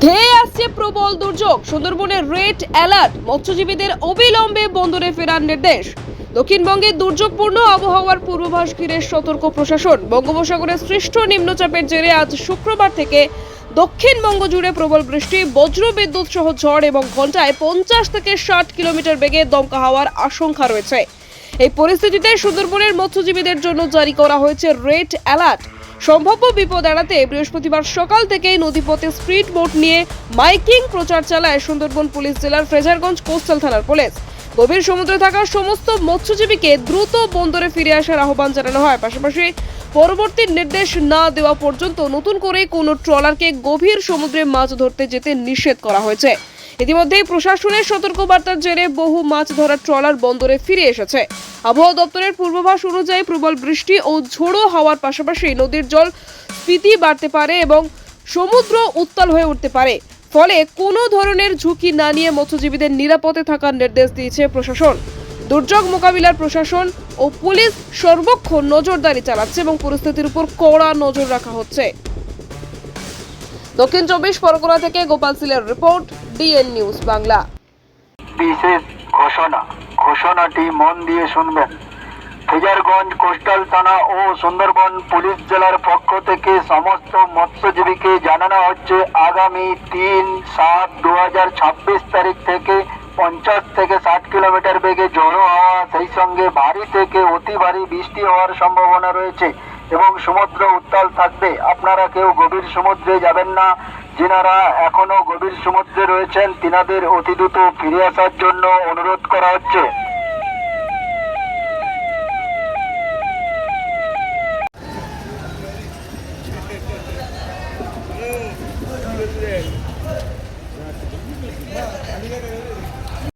ধেয়ে আসছে প্রবল দুর্যোগ, সুন্দরবনের রেড অ্যালার্ট, মৎস্যজীবীদের অবিলম্বে বন্দরে ফেরার নির্দেশ। দক্ষিণবঙ্গে দুর্যোগপূর্ণ আবহাওয়ার পূর্বাভাস ঘিরে সতর্ক প্রশাসন। বঙ্গোপসাগরে সৃষ্ট নিম্নচাপের জেরে আজ শুক্রবার থেকে দক্ষিণবঙ্গ জুড়ে প্রবল বৃষ্টি, বজ্রবিদ্যুৎ সহ ঝড় এবং ঘন্টায় 50 থেকে 60 কিলোমিটার বেগে দমকা হওয়ার আশঙ্কা রয়েছে। এই পরিস্থিতিতে সুন্দরবনের মৎস্যজীবীদের জন্য জারি করা হয়েছে রেড অ্যালার্ট। সম্ভাব্য বিপদ এড়াতে বৃহস্পতিবার সকাল থেকেই নদীপথে স্পিড বোট নিয়ে মাইকিং প্রচার চালায় সুন্দরবন পুলিশ জেলার ফ্রেজারগঞ্জ কোস্টাল থানার পুলিশ। গভীর সমুদ্রে থাকা সমস্ত মৎস্যজীবীকে দ্রুত বন্দরে ফিরে আসার আহ্বান জানানো হয়। পাশাপাশি পরবর্তী নির্দেশ না দেওয়া পর্যন্ত নতুন করে কোনো ট্রলারকে গভীর সমুদ্রে মাছ ধরতে যেতে নিষেধ করা হয়েছে। ইতিমধ্যেই প্রশাসনের সতর্কবার্তার জেরে বহু মাছ ধরার ট্রলার বন্দরে ফিরে এসেছে। আবহাওয়া দপ্তরের পূর্বাভাস অনুযায়ী প্রবল বৃষ্টি ও ঝোড়ো হওয়ার পাশাপাশি নদীর জল স্ফীতি বাড়তে পারে এবং সমুদ্র উত্তাল হয়ে উঠতে পারে। ফলে কোনো ধরনের ঝুঁকি না নিয়ে মৎস্যজীবীদের নিরাপদে থাকার নির্দেশ দিয়েছে প্রশাসন। দুর্যোগ মোকাবিলার প্রশাসন ও পুলিশ সর্বক্ষণ নজরদারি চালাচ্ছে এবং পরিস্থিতির উপর কড়া নজর রাখা হচ্ছে। দক্ষিণ 24 পরগনা থেকে গোপাল সিলের রিপোর্ট, ডিএন নিউজ বাংলা। বিশেষ ঘোষণাটি মন দিয়ে শুনবেন। ফ্রেজারগঞ্জ কোস্টাল থানা ও সুন্দরবন পুলিশ জেলার পক্ষ থেকে সমস্ত মৎস্যজীবীকে জানানো হচ্ছে আগামী 3/7/2026 তারিখ থেকে 50 থেকে 60 কিলোমিটার বেগে ঝোড়ো হাওয়া, সেই সঙ্গে ভারী থেকে অতি ভারী বৃষ্টি হওয়ার সম্ভাবনা রয়েছে এবং সমুদ্র উত্তাল থাকবে। আপনারা কেউ গভীর সমুদ্রে যাবেন না। যিনারা এখনো গভীর সমুদ্রে রয়েছেন তিনাদের অতি দ্রুত ফিরে আসার জন্য অনুরোধ করা হচ্ছে।